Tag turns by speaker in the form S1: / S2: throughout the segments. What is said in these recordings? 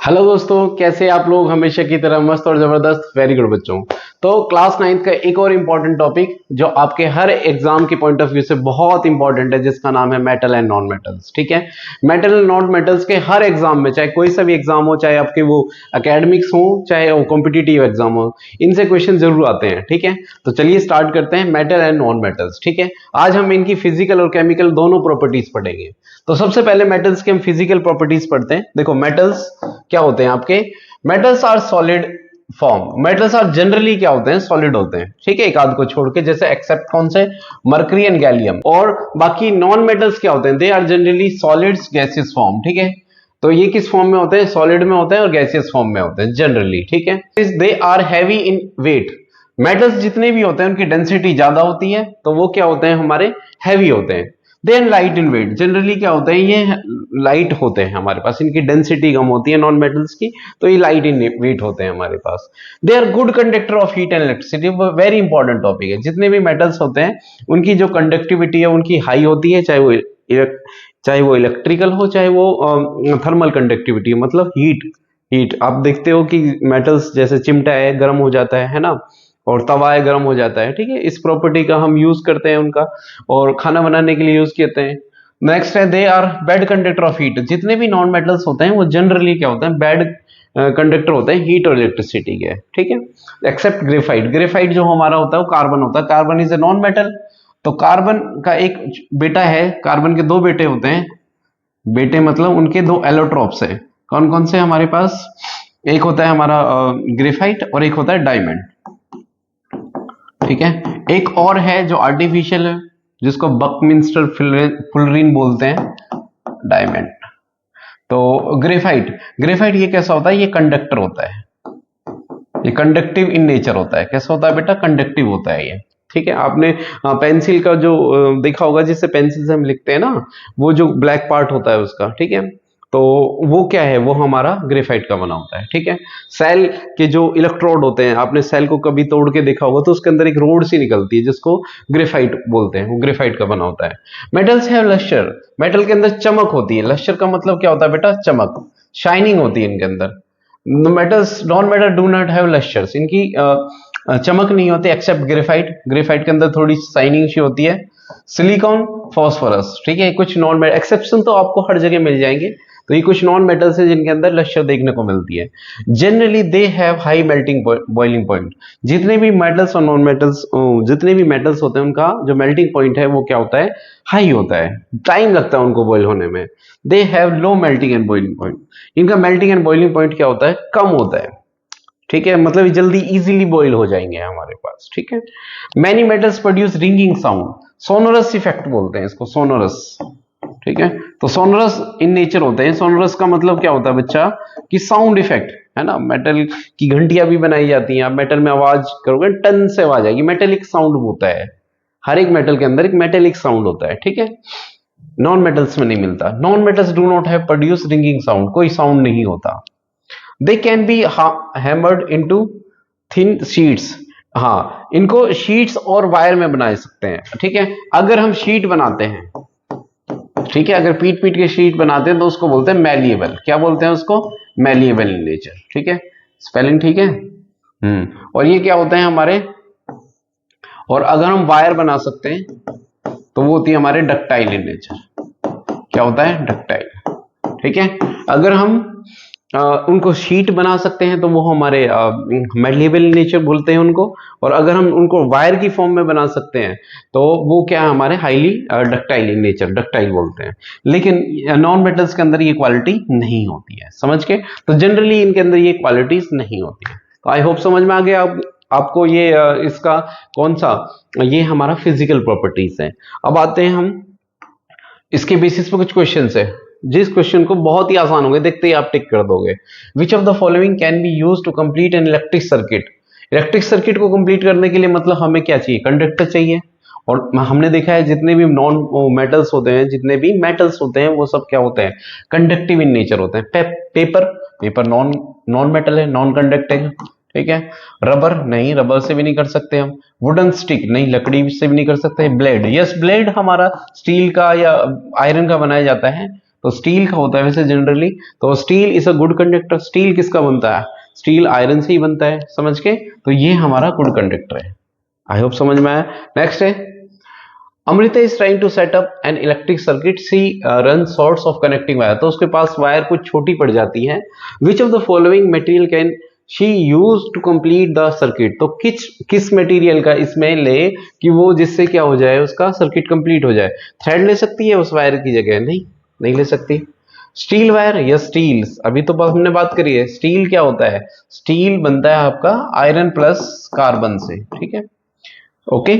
S1: Hello दोस्तों, कैसे आप लोग? हमेशा की तरह मस्त और जबरदस्त। वेरी गुड बच्चों। तो क्लास 9th का एक और इम्पॉर्टेंट टॉपिक जो आपके हर एग्जाम के पॉइंट ऑफ व्यू से बहुत इंपॉर्टेंट है, जिसका नाम है मेटल एंड नॉन मेटल्स। ठीक है, मेटल एंड नॉन मेटल्स के हर एग्जाम में, चाहे कोई सा भी एग्जाम हो, चाहे आपके वो एकेडमिक्स हो चाहे वो कॉम्पिटिटिव एग्जाम हो, इनसे क्वेश्चन जरूर आते हैं। ठीक है, तो चलिए स्टार्ट करते हैं मेटल एंड नॉन मेटल्स। ठीक है, आज हम इनकी फिजिकल और केमिकल दोनों प्रॉपर्टीज पढ़ेंगे। तो सबसे पहले मेटल्स के हम फिजिकल प्रॉपर्टीज पढ़ते हैं। देखो, मेटल्स क्या होते हैं आपके? Metals are solid form. Metals are generally क्या होते हैं? सॉलिड होते हैं। ठीक है, एक आध को छोड़ के, जैसे एक्सेप्ट कौन से? Mercury and gallium. और बाकी नॉन मेटल्स क्या होते हैं? They are generally solids gaseous form. ठीक है, तो ये किस फॉर्म में होते हैं? सॉलिड में होते हैं और गैसियस फॉर्म में होते हैं जनरली। ठीक है, they are heavy in weight. Metals जितने भी होते हैं उनकी डेंसिटी ज्यादा होती है, तो वो क्या होते हैं? हमारे हैवी होते हैं। Then light in weight. Generally क्या होता है? ये लाइट होते हैं हमारे पास, इनकी डेंसिटी कम होती है नॉन मेटल्स की, तो ये लाइट इन वेट होते हैं हमारे पास। They are good conductor of heat and electricity. Very important topic है। जितने भी मेटल्स होते हैं उनकी जो कंडक्टिविटी है उनकी हाई होती है, चाहे वो इलेक्ट्रिकल हो, चाहे वो थर्मल कंडक्टिविटी, मतलब हीट। हीट आप देखते हो कि मेटल्स जैसे चिमटा है गर्म हो जाता है ना, और तवा है गर्म हो जाता है। ठीक है, इस प्रॉपर्टी का हम यूज करते हैं उनका, और खाना बनाने के लिए यूज करते हैं। नेक्स्ट है, they are bad conductor of heat. जितने भी नॉन मेटल्स होते हैं वो जनरली क्या होते हैं? बैड कंडक्टर होते हैं हीट और इलेक्ट्रिसिटी के। ठीक है, एक्सेप्ट ग्रेफाइट। ग्रेफाइट जो हमारा होता है वो कार्बन होता है। Carbon is a non metal. तो कार्बन का एक बेटा है, कार्बन के दो बेटे होते हैं। बेटे मतलब उनके दो एलोट्रोप्स है। कौन कौन से हमारे पास? एक होता है हमारा ग्रेफाइट और एक होता है डायमंड। ठीक है, एक और है जो आर्टिफिशियल है, जिसको बकमिंस्टर फुलरिन बोलते हैं, डायमंड। तो ग्रेफाइट, ग्रेफाइट ये कैसा होता है? ये कंडक्टर होता है, ये कंडक्टिव इन नेचर होता है। कैसा होता है बेटा? कंडक्टिव होता है ये। ठीक है, आपने पेंसिल का जो देखा होगा, जिससे पेंसिल से हम लिखते हैं ना, वो जो ब्लैक पार्ट होता है उसका। ठीक है, तो वो क्या है? वो हमारा ग्रेफाइट का बना होता है। ठीक है, सेल के जो इलेक्ट्रोड होते हैं, आपने सेल को कभी तोड़ के देखा होगा, तो उसके अंदर एक रोड सी निकलती है जिसको ग्रेफाइट बोलते हैं, वो ग्रेफाइट का बना होता है। Metals have lustre. मेटल के अंदर चमक होती है। लस्टर का मतलब क्या होता है बेटा? चमक, शाइनिंग होती है इनके अंदर। Metals non metal do not have lusters. इनकी चमक नहीं होती एक्सेप्ट ग्रेफाइट। ग्रेफाइट के अंदर थोड़ी शाइनिंग सी होती है। Silicon, phosphorus. ठीक है, कुछ नॉन मेटल एक्सेप्शन तो आपको हर जगह मिल जाएंगे। तो ये कुछ नॉन मेटल्स है जिनके अंदर लस्टर देखने को मिलती है। Generally they have high melting boiling point. जितने भी मेटल्स और नॉन मेटल्स, जितने भी मेटल्स होते हैं उनका जो मेल्टिंग पॉइंट है वो क्या होता है? हाई होता है। टाइम लगता है उनको बॉइल होने में। They have low melting and boiling point. इनका मेल्टिंग एंड बॉइलिंग पॉइंट क्या होता है? कम होता है। ठीक है, मतलब ये जल्दी इजीली बॉइल हो जाएंगे हमारे पास। ठीक है, many metals produce ringing sound. Sonorous effect बोलते हैं इसको, सोनोरस। ठीक है, तो सोनोरस इन नेचर होते हैं। सोनोरस का मतलब क्या होता है बच्चा? कि साउंड इफेक्ट है ना। मेटल की घंटियां भी बनाई जाती हैं। आप मेटल में आवाज करोगे, टन से आवाज आएगी। मेटेलिक साउंड होता है, हर एक मेटल के अंदर एक मेटेलिक साउंड होता है। ठीक है, नॉन मेटल्स में नहीं मिलता। Non metals do not have produce ringing sound, कोई साउंड नहीं होता। They can be hammered into thin sheets. हाँ, इनको शीट्स और वायर में बना सकते हैं। ठीक है, अगर हम शीट बनाते हैं, ठीक है, अगर पीट पीट के शीट बनाते हैं तो उसको बोलते हैं मैलिएबल। क्या बोलते हैं उसको? मैलिएबल इन नेचर। ठीक है, स्पेलिंग ठीक है। और ये क्या होते हैं हमारे? और अगर हम वायर बना सकते हैं तो वो होती है हमारे डक्टाइल इन नेचर। क्या होता है? डक्टाइल। ठीक है, अगर हम उनको शीट बना सकते हैं तो वो हमारे मैलिएबल नेचर बोलते हैं उनको। और अगर हम उनको वायर की फॉर्म में बना सकते हैं तो वो क्या है? हमारे highly ductile in nature, ductile बोलते हैं। लेकिन नॉन मेटल्स के अंदर ये क्वालिटी नहीं होती है, समझ के? तो जनरली इनके अंदर ये क्वालिटीज नहीं होती है। तो आई होप समझ में आ गया आपको ये इसका कौन सा? ये हमारा फिजिकल प्रॉपर्टीज है। अब आते हैं हम इसके बेसिस पे कुछ क्वेश्चन है, जिस क्वेश्चन को बहुत ही आसान होंगे, देखते ही आप टिक कर दोगे। Which of the following can be use to complete an electric circuit. Electric circuit को कंप्लीट करने के लिए मतलब हमें क्या चाहिए? कंडक्टर चाहिए। और हमने देखा है जितने भी नॉन मेटल्स होते हैं, जितने भी मेटल्स होते हैं, वो सब क्या होते हैं? कंडक्टिव इन नेचर होते हैं। Paper, paper non non metal है, नॉन कंडक्टिंग। ठीक है, रबर नहीं, रबर से भी नहीं कर सकते हम। वुडन स्टिक नहीं, लकड़ी से भी नहीं कर सकते। ब्लेड, यस, ब्लेड हमारा स्टील का या आयरन का बनाया जाता है। तो स्टील का होता है वैसे जनरली। तो steel is a good conductor. Steel किसका बनता है? स्टील आयरन से ही बनता है, समझ के। तो ये हमारा गुड कंडक्टर है। आई होप समझ में आया। नेक्स्ट है, Amrita is trying to set up an electric circuit, she ran shorts of connecting wire. तो उसके पास वायर कुछ छोटी पड़ जाती है। Which of the following material can she use to complete the circuit. तो किस मटेरियल का इसमें ले कि वो जिससे क्या हो जाए, उसका सर्किट कंप्लीट हो जाए। थ्रेड ले सकती है उस वायर की जगह? नहीं, नहीं ले सकती। स्टील वायर या स्टील, अभी तो हमने बात करी है। स्टील क्या होता है? स्टील बनता है आपका आयरन प्लस कार्बन से, ठीक है, ओके।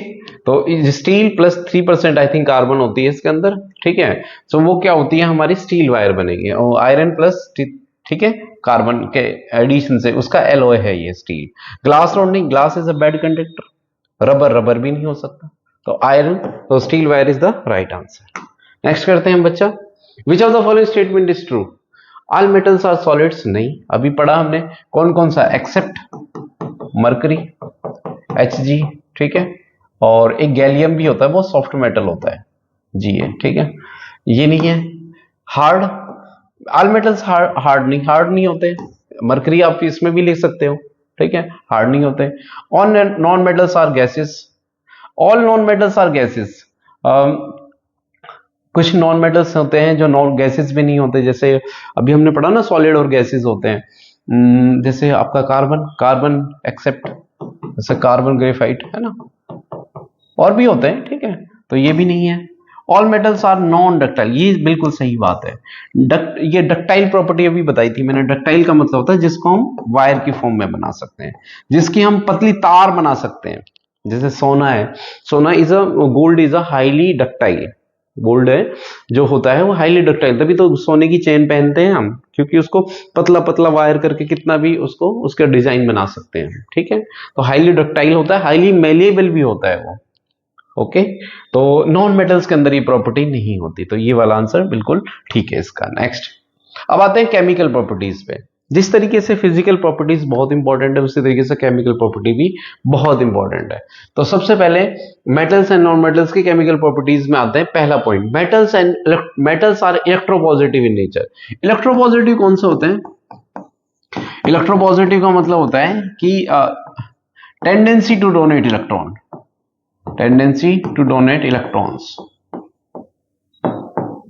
S1: तो steel plus 3% I think carbon होती है इसके अंदर, ठीक है। तो वो क्या होती है, हमारी स्टील वायर बनेगी, और आयरन प्लस, ठीक है, कार्बन के एडिशन से उसका एलॉय है ये स्टील। ग्लास रॉड नहीं, glass is a bad conductor. Rubber भी नहीं हो सकता। तो आयरन, तो steel wire is the right answer. Next करते हैं बच्चा, which of the following statement is true? All metals are solids. नहीं, अभी पढ़ा हमने। कौन कौन सा? एक्सेप्ट मरकरी, Hg, ठीक है, और एक गैलियम भी होता है, वो सॉफ्ट मेटल होता है, जी है, ठीक है, ये नहीं है। हार्ड, ऑल मेटल्स हार्ड नहीं होते। मरकरी आप इसमें भी लिख सकते हो, ठीक है, हार्ड नहीं होते। On non metals are gases, all non metals are gases. कुछ नॉन मेटल्स होते हैं जो नॉन गैसेस भी नहीं होते, जैसे अभी हमने पढ़ा ना, सॉलिड और गैसेस होते हैं। जैसे आपका कार्बन एक्सेप्ट, जैसे कार्बन ग्रेफाइट है ना, और भी होते हैं, ठीक है, तो ये भी नहीं है। All metals are non ductile, ये बिल्कुल सही बात है। ये डक्टाइल प्रॉपर्टी अभी बताई थी मैंने। डक्टाइल का मतलब होता है जिसको हम वायर की फॉर्म में बना सकते हैं, जिसकी हम पतली तार बना सकते हैं। जैसे सोना है, सोना is a, gold is a highly ductile. Gold है जो होता है वो हाईली डक्टाइल, तभी तो सोने की चेन पहनते हैं हम, क्योंकि उसको पतला पतला वायर करके कितना भी उसको उसका डिजाइन बना सकते हैं, ठीक है। तो हाईली डक्टाइल होता है, हाईली मेलेबल भी होता है वो, ओके। तो नॉन मेटल्स के अंदर ये प्रॉपर्टी नहीं होती, तो ये वाला आंसर बिल्कुल ठीक है इसका। नेक्स्ट, अब आते हैं केमिकल प्रॉपर्टीज पे। जिस तरीके से फिजिकल प्रॉपर्टीज बहुत इंपॉर्टेंट है, उसी तरीके से केमिकल प्रॉपर्टी भी बहुत इंपॉर्टेंट है। तो सबसे पहले मेटल्स एंड नॉन मेटल्स की केमिकल प्रॉपर्टीज में आते हैं। पहला point, metals are electropositive in nature. Electropositive कौन से होते हैं? इलेक्ट्रोपॉजिटिव का मतलब होता है कि tendency to donate electron, tendency to donate electrons,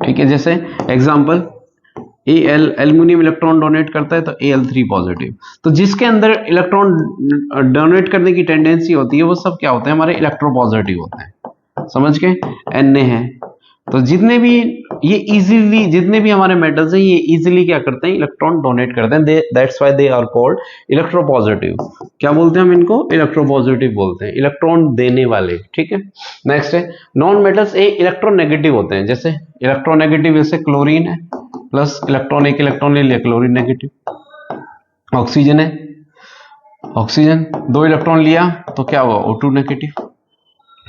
S1: ठीक है। जैसे एग्जांपल, एल्यूमिनियम इलेक्ट्रॉन डोनेट करता है तो Al3 पॉजिटिव। तो जिसके अंदर इलेक्ट्रॉन डोनेट करने की टेंडेंसी होती है वो सब क्या होते हैं? हमारे इलेक्ट्रोपॉजिटिव होते हैं, समझ के। Na है, तो जितने भी ये इजीली, जितने भी हमारे मेटल्स हैं ये इजीली क्या करते हैं? इलेक्ट्रॉन डोनेट करते हैं। That's why they are called electropositive. क्या बोलते हैं हम इनको? इलेक्ट्रोपॉजिटिव बोलते हैं, इलेक्ट्रॉन देने वाले, ठीक है। नेक्स्ट है, नॉन मेटल्स इलेक्ट्रोनेगेटिव होते हैं। जैसे इलेक्ट्रोनेगेटिव, जैसे क्लोरीन है, प्लस इलेक्ट्रॉन, एक इलेक्ट्रॉन ले लिया, क्लोरीन नेगेटिव। ऑक्सीजन है, ऑक्सीजन 2 इलेक्ट्रॉन लिया तो क्या हुआ? O2 negative.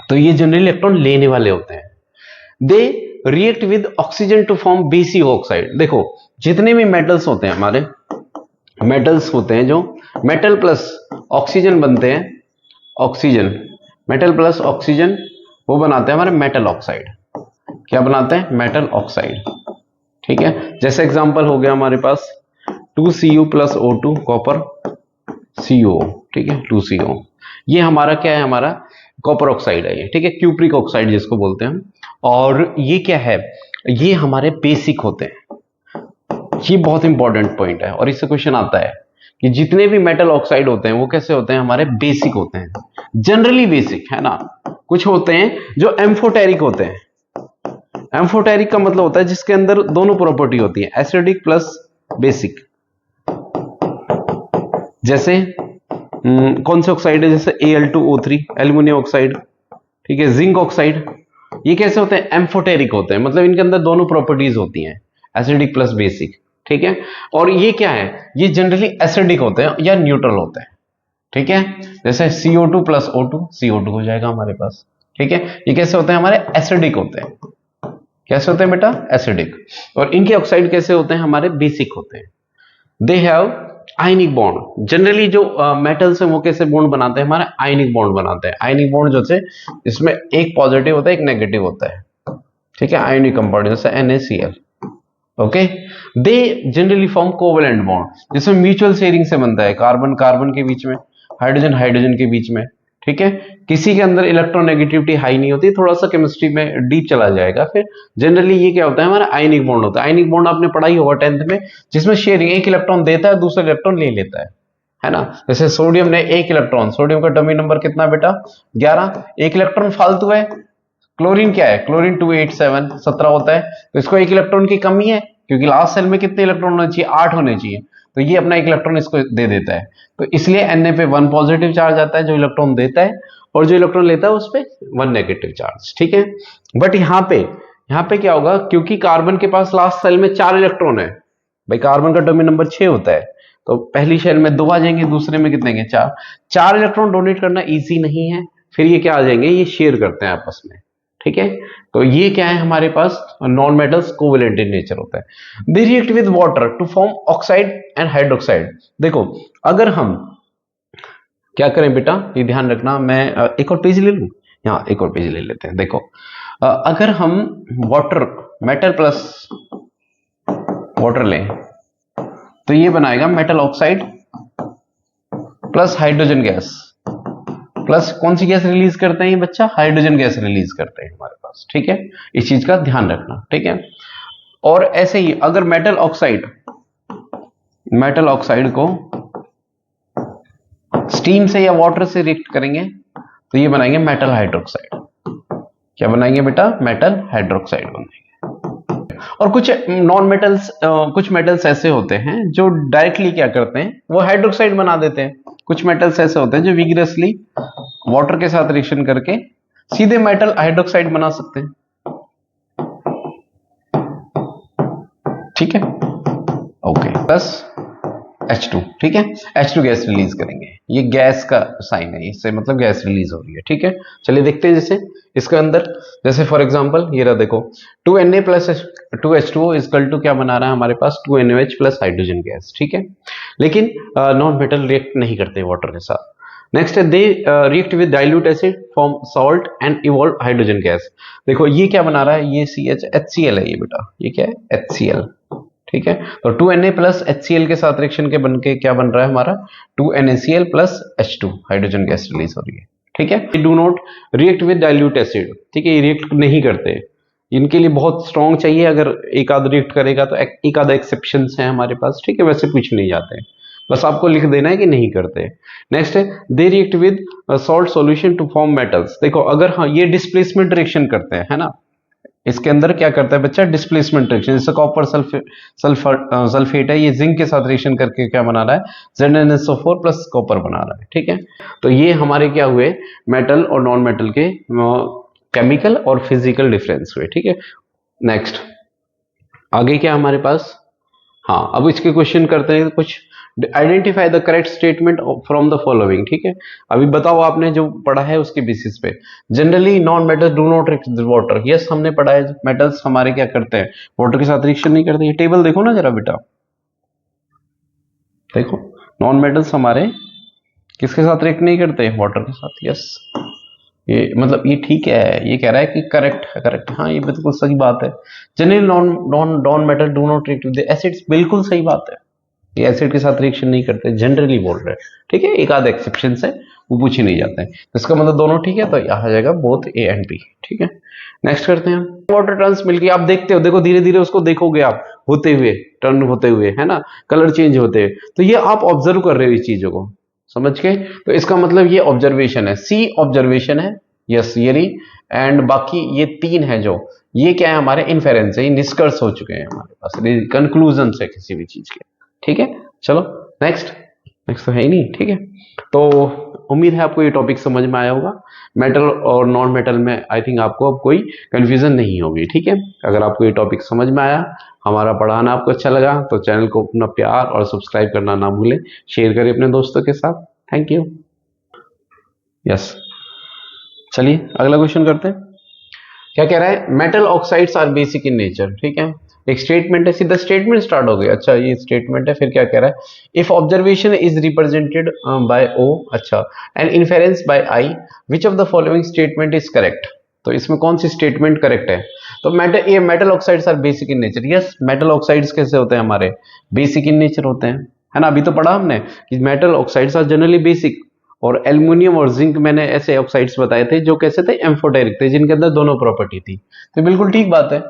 S1: तो ये जनरली इलेक्ट्रॉन लेने वाले होते हैं। They react with oxygen to form basic oxide. देखो जितने भी मेटल्स होते हैं, हमारे मेटल्स होते हैं, जो मेटल प्लस ऑक्सीजन बनते हैं, ऑक्सीजन, मेटल प्लस ऑक्सीजन, वो बनाते हैं हमारे मेटल ऑक्साइड। क्या बनाते हैं? मेटल ऑक्साइड, ठीक है। जैसे एग्जांपल हो गया हमारे पास 2Cu plus O2 copper CO, ठीक है, 2CO। ये हमारा क्या है? हमारा कॉपर ऑक्साइड है ये, ठीक है, क्यूप्रिक ऑक्साइड जिसको बोलते हैं हम। और ये क्या है? ये हमारे बेसिक होते हैं। ये बहुत इंपॉर्टेंट पॉइंट है और इससे क्वेश्चन आता है कि जितने भी मेटल ऑक्साइड होते हैं वो कैसे होते हैं? हमारे बेसिक होते हैं, जनरली बेसिक, है ना। कुछ होते हैं जो एम्फोटेरिक होते हैं। एम्फोटेरिक का मतलब होता है जिसके अंदर दोनों प्रॉपर्टी होती है, एसिडिक प्लस बेसिक। जैसे कौन से ऑक्साइड है? जैसे Al2O3, एल्यूमिनियम ऑक्साइड, ठीक है, जिंक ऑक्साइड। ये कैसे होते हैं? एम्फोटेरिक होते हैं, मतलब इनके अंदर दोनों प्रॉपर्टीज होती हैं, एसिडिक प्लस बेसिक, ठीक है। और ये क्या है? ये जनरली एसिडिक होते हैं या न्यूट्रल होते हैं, ठीक है। जैसे CO2 प्लस O2, CO2 हो जाएगा हमारे पास, ठीक है। ये कैसे होते हैं? हमारे एसिडिक होते हैं। कैसे होते हैं बेटा? एसिडिक। और इनके ऑक्साइड कैसे होते हैं? हमारे बेसिक होते हैं। They have ionic bond. Generally जो मेटल्स हैं वो कैसे बॉन्ड बनाते हैं? हमारा आयनिक बॉन्ड बनाते हैं। आयनिक बॉन्ड जो है इसमें एक पॉजिटिव होता है, एक नेगेटिव होता है, ठीक है, आयनिक कंपाउंड, जैसे NaCl, okay, they generally form covalent bond, जिसमें म्यूचुअल शेयरिंग से बनता है, कार्बन कार्बन के बीच में, हाइड्रोजन हाइड्रोजन के बीच में, ठीक है। किसी के अंदर इलेक्ट्रोनेगेटिविटी हाई नहीं होती, थोड़ा सा केमिस्ट्री में डीप चला जाएगा फिर। जनरली ये क्या होता है, हमारा आयनिक बॉन्ड होता है। आयनिक बॉन्ड आपने पढ़ाई होगा 10th में, जिसमें शेयरिंग, एक इलेक्ट्रॉन देता है, दूसरा इलेक्ट्रॉन ले लेता है ना। जैसे सोडियम ने एक इलेक्ट्रॉन, सोडियम का डमी नंबर कितना बेटा 11, एक इलेक्ट्रॉन फालतू है। क्लोरीन क्या है, क्लोरीन 287 17 होता है, तो इसको एक इलेक्ट्रॉन की कमी है, क्योंकि लास्ट सेल में कितने इलेक्ट्रॉन होने चाहिए, 8 होने चाहिए, तो ये अपना एक इलेक्ट्रॉन इसको दे देता है। तो इसलिए Na पे 1 पॉजिटिव चार्ज आता है जो इलेक्ट्रॉन देता है, और जो इलेक्ट्रॉन लेता है उस पे 1 नेगेटिव चार्ज, ठीक है। बट यहाँ पे क्या होगा, क्योंकि कार्बन के पास लास्ट सेल में 4 इलेक्ट्रॉन है, भाई कार्बन का डोमेन नंबर 6 होता है, तो पहली शेल में 2 आ जाएंगे, दूसरे में कितने हैं 4 इलेक्ट्रॉन डोनेट करना इजी नहीं है, फिर ये क्या आ जाएंगे, ये शेयर करते हैं आपस में, ठीक है। तो ये क्या है, हमारे पास non metals covalent in nature होता है। They react with water to form oxide and hydroxide. देखो अगर हम क्या करें बेटा, ये ध्यान रखना, मैं एक और पेज ले लूं, यहाँ एक और पेज ले लेते हैं। देखो अगर हम वाटर, मेटल प्लस वाटर लें, तो ये बनाएगा metal oxide plus hydrogen gas, plus कौन सी गैस रिलीज करते हैं ये बच्चा, हाइड्रोजन गैस रिलीज करते हैं हमारे पास, ठीक है। इस चीज का ध्यान रखना, ठीक है। और ऐसे ही अगर मेटल ऑक्साइड को स्टीम से या वाटर से रिएक्ट करेंगे, तो ये बनाएंगे मेटल हाइड्रोक्साइड। क्या बनाएंगे बेटा, मेटल हाइड्रोक्साइड बनाएंगे। और कुछ नॉन मेटल्स, कुछ मेटल्स ऐसे होते हैं जो डायरेक्टली क्या करते हैं, वो हाइड्रोक्साइड बना देते हैं। कुछ मेटल्स ऐसे होते हैं जो विग्रसली वाटर के साथ रिएक्शन करके सीधे मेटल हाइड्रोक्साइड बना सकते हैं, ठीक है। ओके, बस H2, ठीक है, H2 गैस रिलीज करेंगे, ये गैस का साइन है, इससे मतलब गैस रिलीज हो रही है, ठीक है। चलिए देखते हैं, जैसे इसके अंदर, जैसे फॉर एग्जांपल ये रहा, देखो 2Na plus 2H2O equal to क्या बना रहा है हमारे पास, 2NaOH प्लस हाइड्रोजन गैस, ठीक है। लेकिन नॉन मेटल रिएक्ट नहीं करते वाटर के साथ। नेक्स्ट है, they react with dilute acid form salt and evolve hydrogen gas. देखो ये क्या बना रहा है, ये HCl है, ये बेटा ये क्या है, HCl, ठीक है। तो 2Na प्लस HCl के साथ रिएक्शन के बनके क्या बन रहा है हमारा, 2NaCl plus H2, hydrogen gas release हो रही है, ठीक है। Do not react with dilute acid, ठीक है, ये रिएक्ट नहीं करते, इनके लिए बहुत स्ट्रॉन्ग चाहिए, अगर एक आध रिएक्ट करेगा तो एक आधा एक्सेप्शन है हमारे पास, ठीक है, वैसे कुछ नहीं जाते हैं, बस आपको लिख देना है कि नहीं करते। नेक्स्ट है, they react with salt solution to form metals. देखो अगर हाँ ये डिस्प्लेसमेंट रिएक्शन करते हैं, है ना, इसके अंदर क्या करता है बच्चा, डिस्प्लेसमेंट रिएक्शन, जैसे कॉपर सल्फेट है, ये जिंक के साथ रिएक्शन करके क्या बना रहा है, ZnSO4 प्लस कॉपर बना रहा है, ठीक है। तो ये हमारे क्या हुए, मेटल और नॉन मेटल के केमिकल और फिजिकल डिफरेंस हुए, ठीक है। नेक्स्ट आगे क्या हमारे पास, हाँ अब इसके क्वेश्चन करते हैं कुछ। Identify the correct statement from the following, ठीक है। अभी बताओ आपने जो पढ़ा है उसके बेसिस पे। Generally non metals do not react with water, yes हमने पढ़ा है, मेटल्स हमारे क्या करते हैं, वाटर के साथ रिएक्शन नहीं करते। ये टेबल देखो ना जरा बेटा, देखो नॉन मेटल्स हमारे किसके साथ रिएक्ट नहीं करते, वाटर के साथ, यस। ये मतलब ये ठीक है, ये कह रहा है कि करेक्ट, हाँ ये बिल्कुल सही बात है। Generally non metal do not react with acids, बिल्कुल सही बात है, ये एसिड के साथ रिएक्शन नहीं करते, जनरली बोल रहे हैं, ठीक है। एक आध एक्सेप्शन है वो पूछे नहीं जाते हैं, तो इसका मतलब दोनों ठीक है, तो यहाँ आ जाएगा बोथ A एंड B, ठीक है। नेक्स्ट करते हैं, वाटर टर्न्स मिल्की, आप देखते हो, देखो धीरे धीरे उसको देखोगे आप होते हुए, टर्न होते हुए, है ना, कलर चेंज होते हुए, तो ये आप ऑब्जर्व कर रहे हो इस चीजों को, समझ के। तो इसका मतलब ये ऑब्जर्वेशन है, C ऑब्जर्वेशन है, यस ये रही, एंड बाकी ये 3 है जो, ये क्या है हमारे इन्फेरेंस है, ये निष्कर्ष हो चुके हैं हमारे पास, कंक्लूजन है किसी भी चीज के, ठीक है। चलो नेक्स्ट तो है ही नहीं, ठीक है। तो उम्मीद है आपको ये टॉपिक समझ में आया होगा। मेटल और नॉन मेटल में आई थिंक आपको अब कोई कंफ्यूजन नहीं होगी, ठीक है। अगर आपको ये टॉपिक समझ में आया, हमारा पढ़ाना आपको अच्छा लगा, तो चैनल को अपना प्यार और सब्सक्राइब करना ना भूलें, शेयर करें अपने दोस्तों के साथ। Thank you. यस चलिए अगला क्वेश्चन करते हैं। क्या कह रहा है, metal oxides are basic in nature, ठीक है। एक स्टेटमेंट है, सीधा स्टेटमेंट स्टार्ट हो गया, अच्छा ये स्टेटमेंट है, फिर क्या कह रहा है, if observation is represented by O, अच्छा, and inference by I, which of the following statement is correct. तो इसमें कौन सी स्टेटमेंट करेक्ट है? तो ये metal oxides are basic in nature. Yes, metal oxides कैसे होते हैं हमारे? बेसिक इन नेचर होते हैं, है ना। अभी तो पढ़ा हमने कि metal oxides are generally basic, और एल्युमिनियम और जिंक मैंने ऐसे ऑक्साइड्स बताए थे जो कैसे थे? एम्फोटेरिक थे, जिनके अंदर दोनों प्रॉपर्टी थी। तो बिल्कुल ठीक बात है।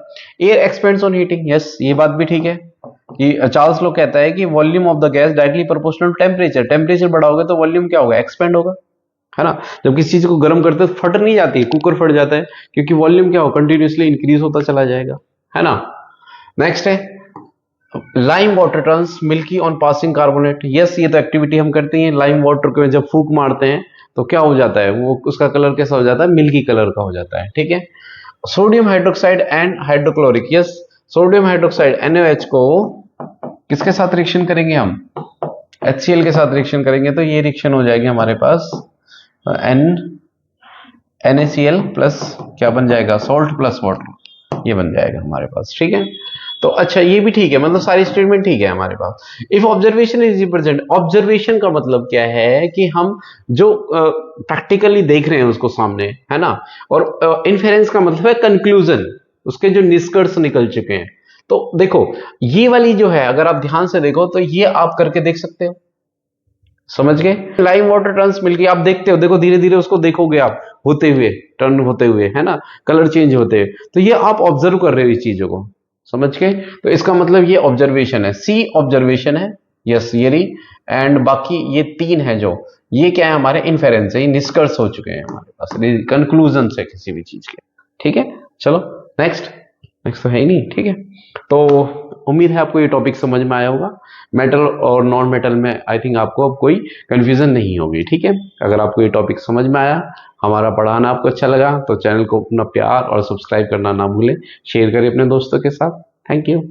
S1: Air expends on heating, yes ये बात भी ठीक है कि चार्ल्स लो कहता है कि volume of the gas directly proportional to temperature. Temperature बढ़ा होगा तो वॉल्यूम क्या होगा? एक्सपेंड होगा, है ना। जब किसी चीज को गर्म करते हैं तो फट नहीं जाती, कुकर फट जाता है, क्योंकि वॉल्यूम क्या हो? कंटिन्यूसली इंक्रीज होता चला जाएगा, है ना। नेक्स्ट है lime water turns milky on passing carbonate. Yes, ये तो एक्टिविटी हम करते हैं। लाइम वाटर को जब फूंक मारते हैं तो क्या हो जाता है? वो उसका कलर कैसा हो जाता है? मिल्की कलर का हो जाता है, ठीक है। Sodium hydroxide and hydrochloric, yes sodium hydroxide NaOH को किसके साथ रिएक्शन करेंगे हम? HCl के साथ रिएक्शन करेंगे, तो ये रिएक्शन हो जाएगी हमारे पास NaCl प्लस क्या बन जाएगा? सॉल्ट प्लस वाटर, ये बन जाएगा हमारे पास, ठीक है। तो अच्छा ये भी ठीक है, मतलब सारी स्टेटमेंट ठीक है हमारे पास। If observation is represent, observation का मतलब क्या है कि हम जो प्रैक्टिकली देख रहे हैं उसको सामने, है ना। और इन्फेरेंस का मतलब है कंक्लूजन, उसके जो निष्कर्ष निकल चुके हैं। तो देखो ये वाली जो है, अगर आप ध्यान से देखो तो ये आप करके देख सकते हो, समझ गए। लाइम वाटर टर्न्स मिल्की, आप देखते हो, देखो धीरे धीरे उसको देखोगे आप होते हुए, टर्न होते हुए, है ना, कलर चेंज होते हुए, तो ये आप ऑब्जर्व कर रहे हो इस चीजों को, समझ गए। तो इसका मतलब ये ऑब्जर्वेशन है, सी ऑब्जर्वेशन है, यस ये रही। एंड बाकी ये तीन है जो, ये क्या है? हमारे इन्फेरेंस है, ये निष्कर्ष हो चुके हैं हमारे पास, कंक्लूजन है किसी भी चीज के, ठीक है। चलो नेक्स्ट, नेक्स्ट तो है ही नहीं, ठीक है। तो उम्मीद है आपको ये टॉपिक समझ में आया होगा। मेटल और नॉन मेटल में आई थिंक आपको अब कोई कंफ्यूजन नहीं होगी, ठीक है। अगर आपको ये टॉपिक समझ में आया, हमारा पढ़ाना आपको अच्छा लगा, तो चैनल को अपना प्यार और सब्सक्राइब करना ना भूलें, शेयर करें अपने दोस्तों के साथ। Thank you.